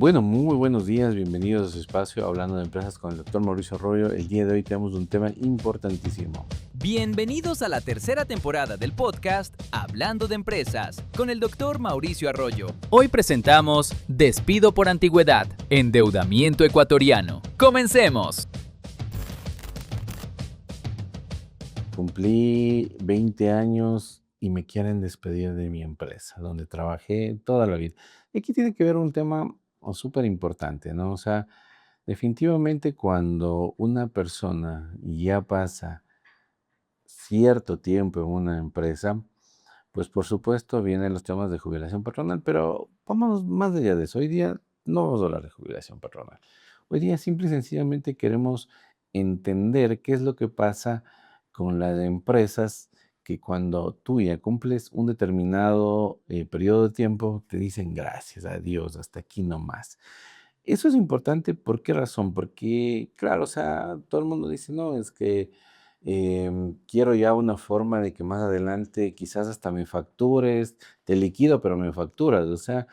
Bueno, muy buenos días, bienvenidos a su espacio Hablando de Empresas con el doctor Mauricio Arroyo. El día de hoy tenemos un tema importantísimo. Bienvenidos a la tercera temporada del podcast Hablando de Empresas con el doctor Mauricio Arroyo. Hoy presentamos Despido por antigüedad, endeudamiento ecuatoriano. ¡Comencemos! Cumplí 20 años y me quieren despedir de mi empresa, donde trabajé toda la vida. Y aquí tiene que ver un tema súper importante, ¿no? O sea, definitivamente cuando una persona ya pasa cierto tiempo en una empresa, pues por supuesto vienen los temas de jubilación patronal, pero vamos más allá de eso. Hoy día no vamos a hablar de jubilación patronal. Hoy día simple y sencillamente queremos entender qué es lo que pasa con las empresas que cuando tú ya cumples un determinado periodo de tiempo te dicen gracias a Dios, hasta aquí no más. Eso es importante, ¿por qué razón? Porque, claro, o sea, todo el mundo dice, no, es que quiero ya una forma de que más adelante quizás hasta me factures, te liquido, pero me facturas. O sea,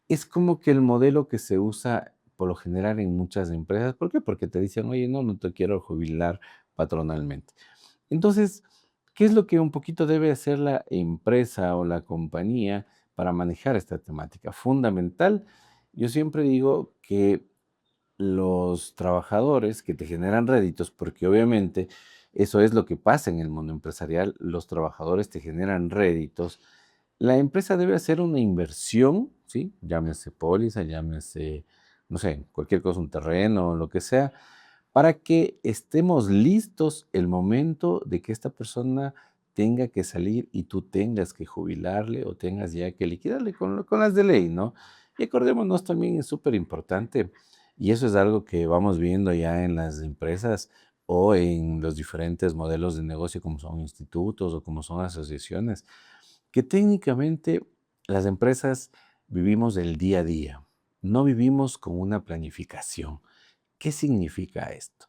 es como que el modelo que se usa por lo general en muchas empresas. ¿Por qué? Porque te dicen, oye, no, no te quiero jubilar patronalmente. Entonces, ¿qué es lo que un poquito debe hacer la empresa o la compañía para manejar esta temática? Fundamental, yo siempre digo que los trabajadores que te generan réditos, porque obviamente eso es lo que pasa en el mundo empresarial, los trabajadores te generan réditos. La empresa debe hacer una inversión, ¿sí? Llámese póliza, llámese, no sé, cualquier cosa, un terreno, lo que sea, para que estemos listos el momento de que esta persona tenga que salir y tú tengas que jubilarle o tengas ya que liquidarle con las de ley, ¿no? Y acordémonos también, es súper importante, y eso es algo que vamos viendo ya en las empresas o en los diferentes modelos de negocio como son institutos o como son asociaciones, que técnicamente las empresas vivimos el día a día, no vivimos con una planificación. ¿Qué significa esto?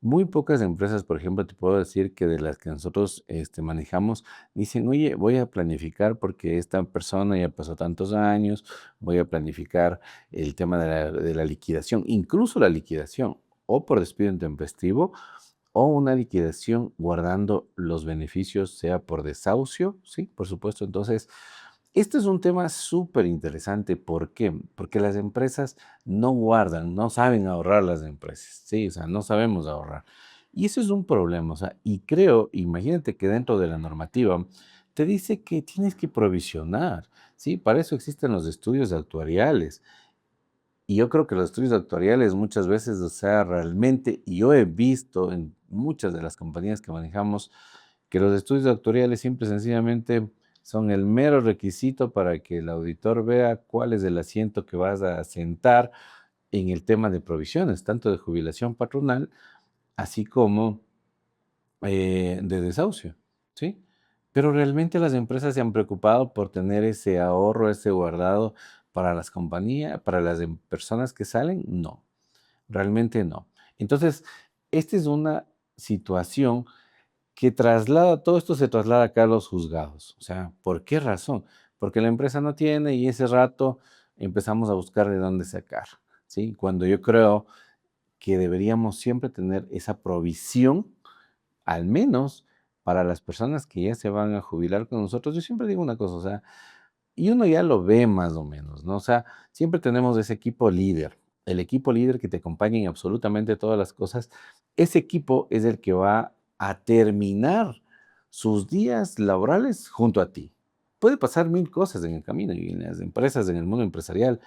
Muy pocas empresas, por ejemplo, te puedo decir que de las que nosotros manejamos, dicen, oye, voy a planificar porque esta persona ya pasó tantos años, voy a planificar el tema de la liquidación, incluso la liquidación, o por despido intempestivo, o una liquidación guardando los beneficios, sea por desahucio, sí, por supuesto. Entonces, este es un tema súper interesante. ¿Por qué? Porque las empresas no guardan, no saben ahorrar las empresas, ¿sí? O sea, no sabemos ahorrar. Y eso es un problema, o sea, y creo, imagínate que dentro de la normativa te dice que tienes que provisionar, ¿sí? Para eso existen los estudios actuariales. Y yo creo que los estudios actuariales muchas veces, o sea, realmente, y yo he visto en muchas de las compañías que manejamos, que los estudios actuariales simple y sencillamente son el mero requisito para que el auditor vea cuál es el asiento que vas a sentar en el tema de provisiones, tanto de jubilación patronal, así como de desahucio, ¿sí? Pero realmente las empresas se han preocupado por tener ese ahorro, ese guardado para las compañías, para las personas que salen, no, realmente no. Entonces, esta es una situación que traslada, todo esto se traslada acá a los juzgados. O sea, ¿por qué razón? Porque la empresa no tiene y ese rato empezamos a buscar de dónde sacar, ¿sí? Cuando yo creo que deberíamos siempre tener esa provisión, al menos para las personas que ya se van a jubilar con nosotros. Yo siempre digo una cosa, o sea, y uno ya lo ve más o menos, ¿no? O sea, siempre tenemos ese equipo líder, el equipo líder que te acompaña en absolutamente todas las cosas. Ese equipo es el que va a terminar sus días laborales junto a ti. Puede pasar mil cosas en el camino y en las empresas, en el mundo empresarial,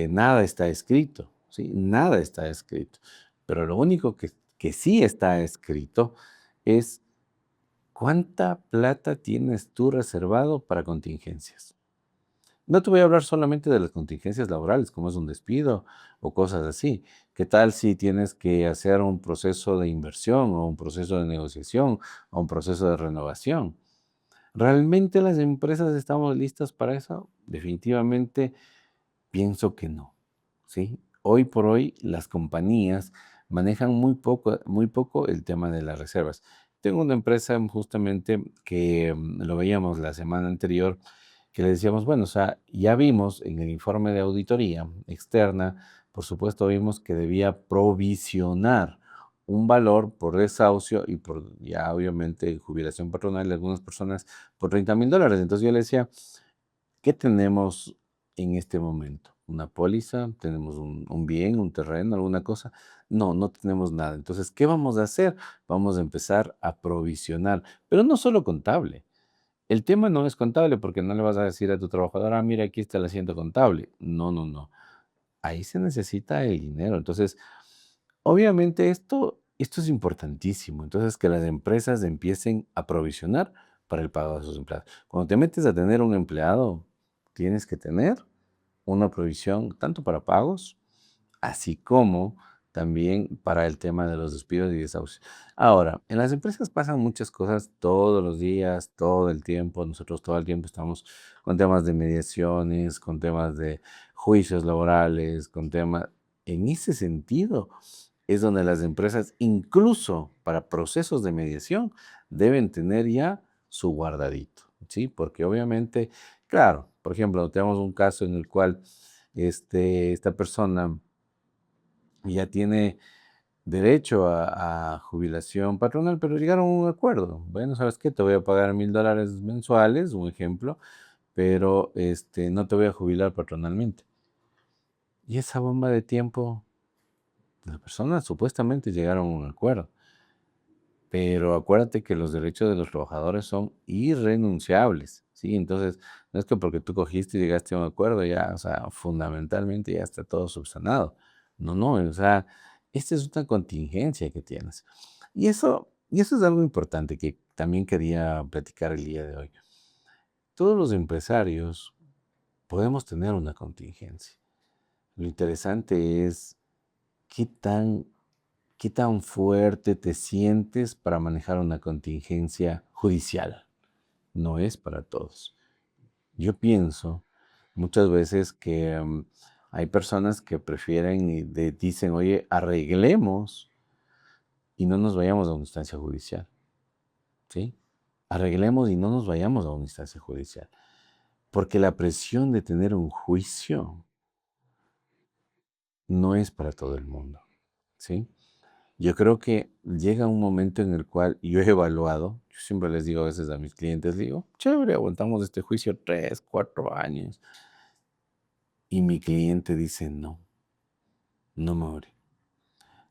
nada está escrito, ¿sí? Nada está escrito. Pero lo único que sí está escrito es cuánta plata tienes tú reservado para contingencias. No te voy a hablar solamente de las contingencias laborales, como es un despido o cosas así. ¿Qué tal si tienes que hacer un proceso de inversión o un proceso de negociación o un proceso de renovación? ¿Realmente las empresas estamos listas para eso? Definitivamente pienso que no, ¿sí? Hoy por hoy las compañías manejan muy poco el tema de las reservas. Tengo una empresa justamente que lo veíamos la semana anterior, que le decíamos, bueno, o sea, ya vimos en el informe de auditoría externa, por supuesto, vimos que debía provisionar un valor por desahucio y por ya obviamente jubilación patronal de algunas personas por $30,000. Entonces yo le decía, ¿qué tenemos en este momento? ¿Una póliza? ¿Tenemos un bien, un terreno, alguna cosa? No, no tenemos nada. Entonces, ¿qué vamos a hacer? Vamos a empezar a provisionar, pero no solo contable. El tema no es contable porque no le vas a decir a tu trabajador, ah, mira, aquí está el asiento contable. No, no, no. Ahí se necesita el dinero. Entonces, obviamente esto es importantísimo. Entonces, que las empresas empiecen a provisionar para el pago de sus empleados. Cuando te metes a tener un empleado, tienes que tener una provisión tanto para pagos, así como también para el tema de los despidos y desahucios. Ahora, en las empresas pasan muchas cosas todos los días, todo el tiempo. Nosotros todo el tiempo estamos con temas de mediaciones, con temas de juicios laborales, con temas... En ese sentido, es donde las empresas, incluso para procesos de mediación, deben tener ya su guardadito, ¿sí? Porque obviamente, claro, por ejemplo, tenemos un caso en el cual esta persona ya tiene derecho a jubilación patronal, pero llegaron a un acuerdo. Bueno, ¿sabes qué? Te voy a pagar $1,000 mensuales, un ejemplo, pero no te voy a jubilar patronalmente. Y esa bomba de tiempo, las personas supuestamente llegaron a un acuerdo. Pero acuérdate que los derechos de los trabajadores son irrenunciables, ¿sí? Entonces, no es que porque tú cogiste y llegaste a un acuerdo ya, o sea, fundamentalmente ya está todo subsanado. No, no, o sea, esta es una contingencia que tienes. Y eso es algo importante que también quería platicar el día de hoy. Todos los empresarios podemos tener una contingencia. Lo interesante es qué tan ¿qué tan fuerte te sientes para manejar una contingencia judicial? No es para todos. Yo pienso muchas veces que hay personas que prefieren y dicen, oye, arreglemos y no nos vayamos a una instancia judicial, ¿sí? Arreglemos y no nos vayamos a una instancia judicial. Porque la presión de tener un juicio no es para todo el mundo, ¿sí? Yo creo que llega un momento en el cual yo he evaluado, yo siempre les digo a veces a mis clientes, digo, chévere, aguantamos este juicio 3, 4 años. Y mi cliente dice, no, no more,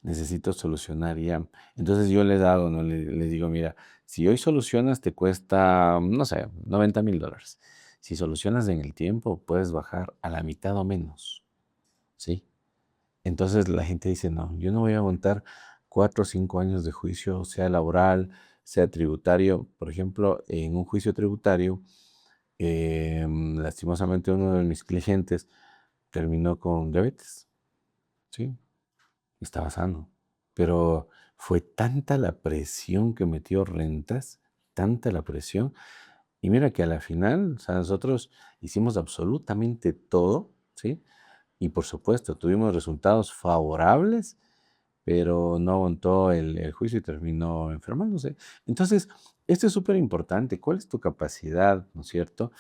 necesito solucionar ya. Entonces yo les hago, ¿no? Les digo, mira, si hoy solucionas te cuesta, no sé, $90,000. Si solucionas en el tiempo, puedes bajar a la mitad o menos, ¿sí? Entonces la gente dice, no, yo no voy a aguantar 4 o 5 años de juicio, sea laboral, sea tributario. Por ejemplo, en un juicio tributario, lastimosamente uno de mis clientes terminó con diabetes, ¿sí? Estaba sano, pero fue tanta la presión que metió rentas, tanta la presión, y mira que a la final, o sea, nosotros hicimos absolutamente todo, ¿sí? Y por supuesto, tuvimos resultados favorables, pero no aguantó el juicio y terminó enfermándose. Entonces, esto es súper importante. ¿Cuál es tu capacidad, no es cierto,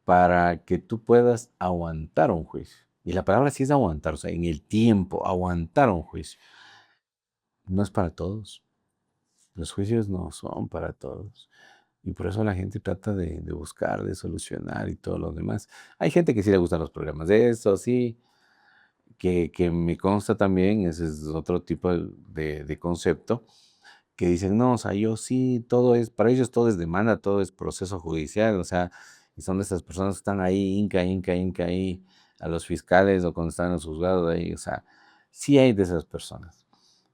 para que tú puedas aguantar un juicio? Y la palabra sí es aguantar, o sea, en el tiempo, aguantar un juicio. No es para todos. Los juicios no son para todos. Y por eso la gente trata de buscar, de solucionar y todo lo demás. Hay gente que sí le gustan los programas de eso, sí, que me consta también, ese es otro tipo de concepto, que dicen, no, o sea, yo sí, todo es, para ellos todo es demanda, todo es proceso judicial, o sea, y son de esas personas que están ahí, inca, inca, inca, ahí, a los fiscales o cuando están en los juzgados, ahí, o sea, sí hay de esas personas.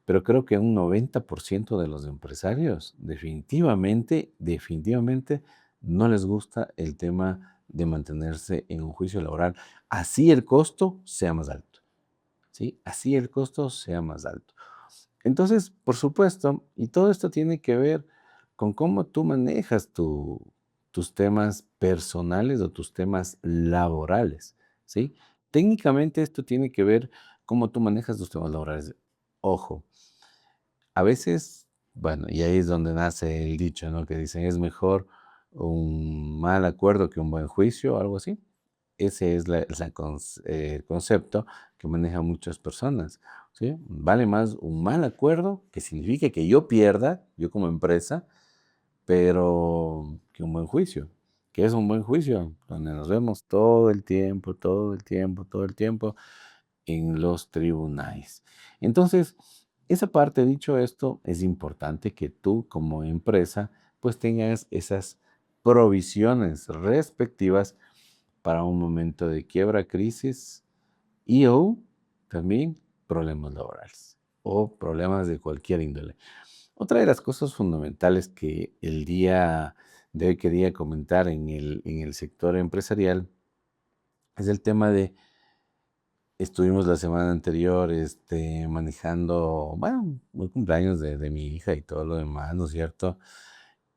Pero creo que un 90% de los empresarios definitivamente, definitivamente no les gusta el tema de mantenerse en un juicio laboral, así el costo sea más alto. ¿Sí? Así el costo sea más alto. Entonces, por supuesto, y todo esto tiene que ver con cómo tú manejas tus temas personales o tus temas laborales, ¿sí? Técnicamente esto tiene que ver cómo tú manejas tus temas laborales. Ojo, a veces, bueno, y ahí es donde nace el dicho, ¿no? Que dicen, es mejor un mal acuerdo que un buen juicio, algo así. Ese es el concepto que manejan muchas personas, ¿sí? Vale más un mal acuerdo, que signifique que yo pierda, yo como empresa, pero que un buen juicio. ¿Qué es un buen juicio? Donde nos vemos todo el tiempo, todo el tiempo, todo el tiempo en los tribunales. Entonces, esa parte, dicho esto, es importante que tú como empresa pues tengas esas provisiones respectivas para un momento de quiebra, crisis y o también problemas laborales o problemas de cualquier índole. Otra de las cosas fundamentales que el día de hoy quería comentar en el sector empresarial es el tema de, estuvimos la semana anterior manejando, bueno, el cumpleaños de mi hija y todo lo demás, ¿no es cierto?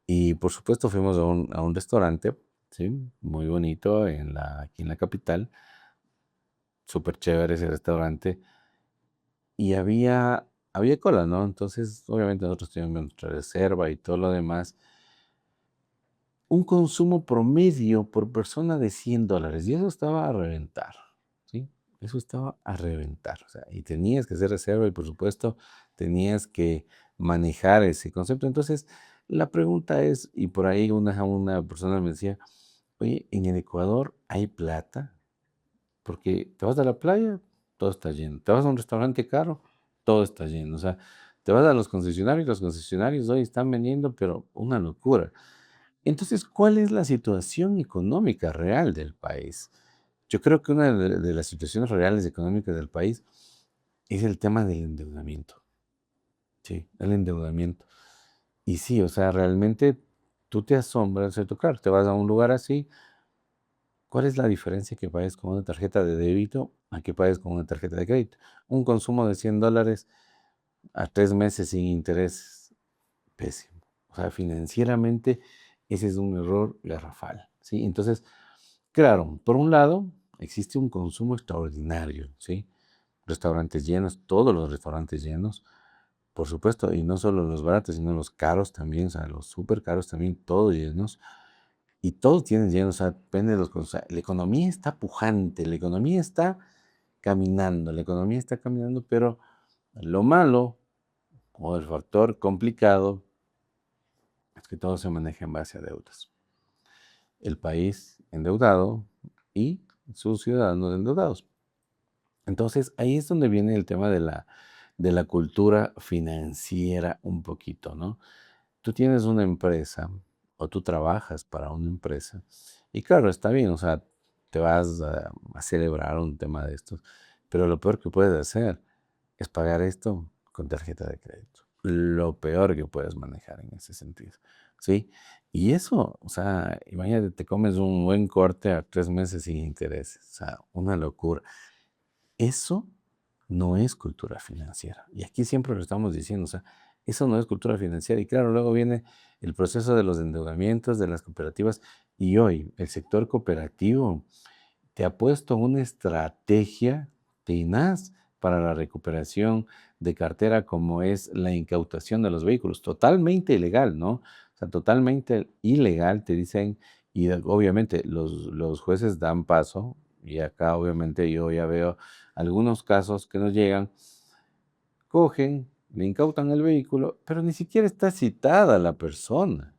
Y por supuesto fuimos a un restaurante, ¿sí? Muy bonito aquí en la capital, súper chévere ese restaurante, y había cola, ¿no? Entonces, obviamente nosotros teníamos nuestra reserva y todo lo demás. Un consumo promedio por persona de $100, y eso estaba a reventar, ¿sí? Eso estaba a reventar, o sea, y tenías que hacer reserva y, por supuesto, tenías que manejar ese concepto. Entonces, la pregunta es, y por ahí una persona me decía: "Oye, ¿en el Ecuador hay plata?". Porque te vas a la playa, todo está lleno. Te vas a un restaurante caro, todo está lleno. O sea, te vas a los concesionarios hoy están vendiendo, pero una locura. Entonces, ¿cuál es la situación económica real del país? Yo creo que una de las situaciones reales económicas del país es el tema del endeudamiento. Sí, el endeudamiento. Y sí, o sea, realmente tú te asombras, ¿cierto? Claro, te vas a un lugar así. ¿Cuál es la diferencia que pagues con una tarjeta de débito a que pagues con una tarjeta de crédito? Un consumo de $100 a 3 meses sin intereses. Pésimo. O sea, financieramente ese es un error garrafal, ¿sí? Entonces, claro, por un lado, existe un consumo extraordinario, ¿sí? Restaurantes llenos, todos los restaurantes llenos, por supuesto, y no solo los baratos, sino los caros también, o sea, los súper caros también, todos llenos. Y todos tienen lleno, o sea, depende de o sea, la economía está pujante, la economía está caminando, la economía está caminando, pero lo malo o el factor complicado es que todo se maneja en base a deudas. El país endeudado y sus ciudadanos endeudados. Entonces, ahí es donde viene el tema de la cultura financiera un poquito, ¿no? Tú tienes una empresa o tú trabajas para una empresa y claro, está bien, o sea, te vas a celebrar un tema de estos, pero lo peor que puedes hacer es pagar esto con tarjeta de crédito. Lo peor que puedes manejar en ese sentido, ¿sí? Y eso, o sea, imagínate, te comes un buen corte a 3 meses sin intereses, o sea, una locura. Eso no es cultura financiera. Y aquí siempre lo estamos diciendo, o sea, eso no es cultura financiera. Y claro, luego viene el proceso de los endeudamientos, de las cooperativas. Y hoy el sector cooperativo te ha puesto una estrategia tenaz para la recuperación de cartera, como es la incautación de los vehículos. Totalmente ilegal, ¿no? O sea, totalmente ilegal, te dicen, y obviamente los jueces dan paso, y acá obviamente yo ya veo algunos casos que nos llegan, cogen, le incautan el vehículo, pero ni siquiera está citada la persona,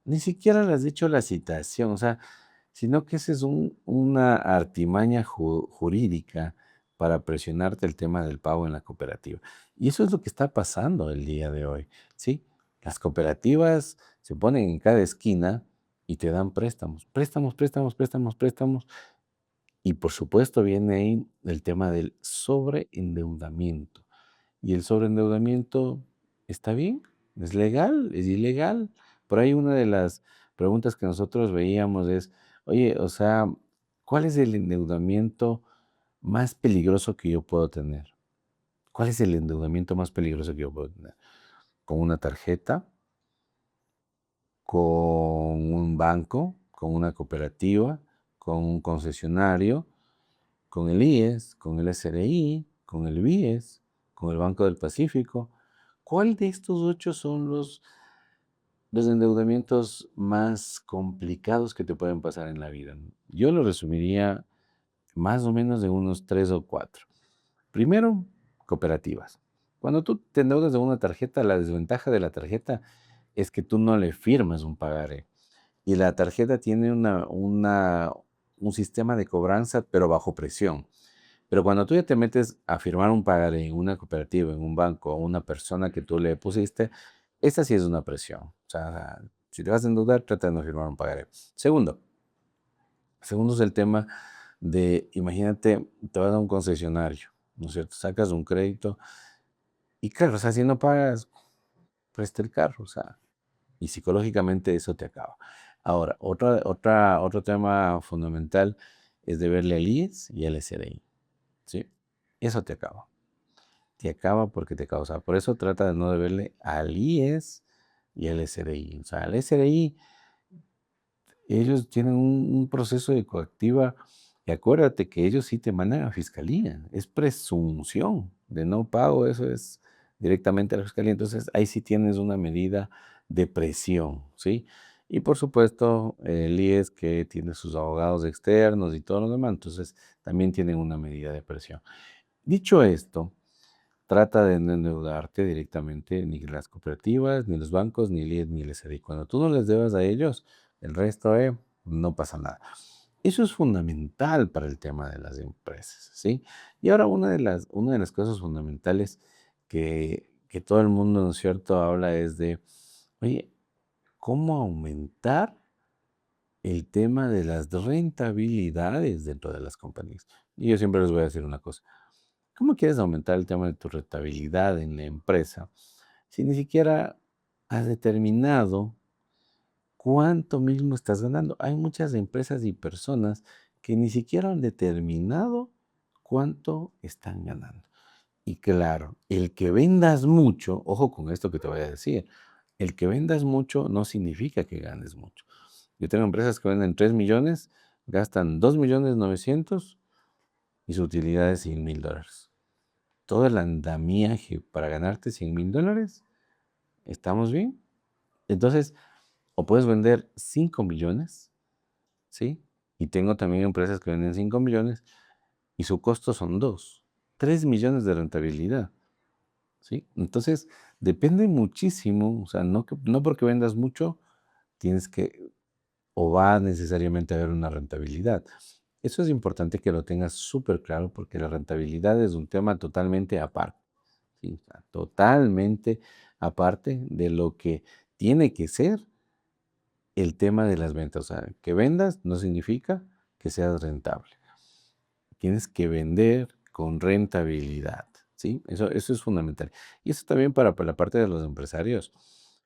ni siquiera le has dicho la citación, o sea, sino que esa es una artimaña jurídica para presionarte el tema del pago en la cooperativa. Y eso es lo que está pasando el día de hoy, ¿sí? Las cooperativas se ponen en cada esquina y te dan préstamos, préstamos, préstamos, préstamos, préstamos. Y por supuesto viene ahí el tema del sobreendeudamiento. ¿Y el sobreendeudamiento está bien? ¿Es legal? ¿Es ilegal? Por ahí una de las preguntas que nosotros veíamos es, oye, o sea, ¿cuál es el endeudamiento más peligroso que yo puedo tener? ¿Cuál es el endeudamiento más peligroso que yo puedo tener? ¿Con una tarjeta? ¿Con un banco? ¿Con una cooperativa? ¿Con un concesionario? ¿Con el IES? ¿Con el SRI? ¿Con el BIES? ¿Con el Banco del Pacífico? ¿Cuál de estos 8 son los los endeudamientos más complicados que te pueden pasar en la vida. Yo lo resumiría más o menos de unos 3 o 4. Primero, cooperativas. Cuando tú te endeudas de una tarjeta, la desventaja de la tarjeta es que tú no le firmas un pagaré. Y la tarjeta tiene un sistema de cobranza, pero bajo presión. Pero cuando tú ya te metes a firmar un pagaré en una cooperativa, en un banco, o una persona que tú le pusiste, esta sí es una presión. O sea, si te vas a endeudar, trata de no firmar un pagaré. Segundo es el tema de, imagínate, te vas a un concesionario, ¿no es cierto? Sacas un crédito y claro, o sea, si no pagas, presta el carro, o sea, y psicológicamente eso te acaba. Ahora, otro tema fundamental es deberle al IES y al SRI, ¿sí? Eso te acaba porque te causa. Por eso trata de no deberle al IES y al SRI. O sea, al SRI ellos tienen un proceso de coactiva y acuérdate que ellos sí te mandan a fiscalía, es presunción de no pago, eso es directamente a la fiscalía, entonces ahí sí tienes una medida de presión, ¿sí? Y por supuesto, el IES que tiene sus abogados externos y todo lo demás, entonces también tienen una medida de presión. Dicho esto, trata de no endeudarte directamente ni las cooperativas, ni los bancos, ni el IES, ni el SRI. Cuando tú no les debas a ellos, el resto, no pasa nada. Eso es fundamental para el tema de las empresas, ¿sí? Y ahora una de las cosas fundamentales que todo el mundo, ¿no es cierto?, habla es de, oye, ¿cómo aumentar el tema de las rentabilidades dentro de las compañías? Y yo siempre les voy a decir una cosa. ¿Cómo quieres aumentar el tema de tu rentabilidad en la empresa si ni siquiera has determinado cuánto mismo estás ganando? Hay muchas empresas y personas que ni siquiera han determinado cuánto están ganando. Y claro, el que vendas mucho, ojo con esto que te voy a decir, el que vendas mucho no significa que ganes mucho. Yo tengo empresas que venden 3 millones, gastan 2.900.000 y su utilidad es $100.000. Todo el andamiaje para ganarte $100.000, ¿estamos bien? Entonces, o puedes vender 5 millones, ¿sí? Y tengo también empresas que venden 5 millones y su costo son 2, 3 millones de rentabilidad, ¿sí? Entonces, depende muchísimo, o sea, no porque vendas mucho, tienes que, o va necesariamente a haber una rentabilidad. Eso es importante que lo tengas súper claro porque la rentabilidad es un tema totalmente aparte. Sí, o sea, totalmente aparte de lo que tiene que ser el tema de las ventas. O sea, que vendas no significa que seas rentable. Tienes que vender con rentabilidad, ¿sí? Eso es fundamental. Y eso también para la parte de los empresarios.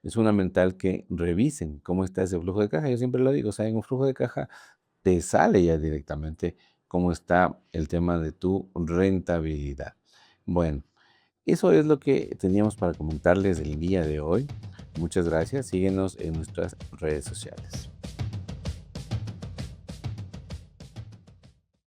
Es fundamental que revisen cómo está ese flujo de caja. Yo siempre lo digo, o sea, en un flujo de caja te sale ya directamente cómo está el tema de tu rentabilidad. Bueno, eso es lo que teníamos para comentarles el día de hoy. Muchas gracias. Síguenos en nuestras redes sociales.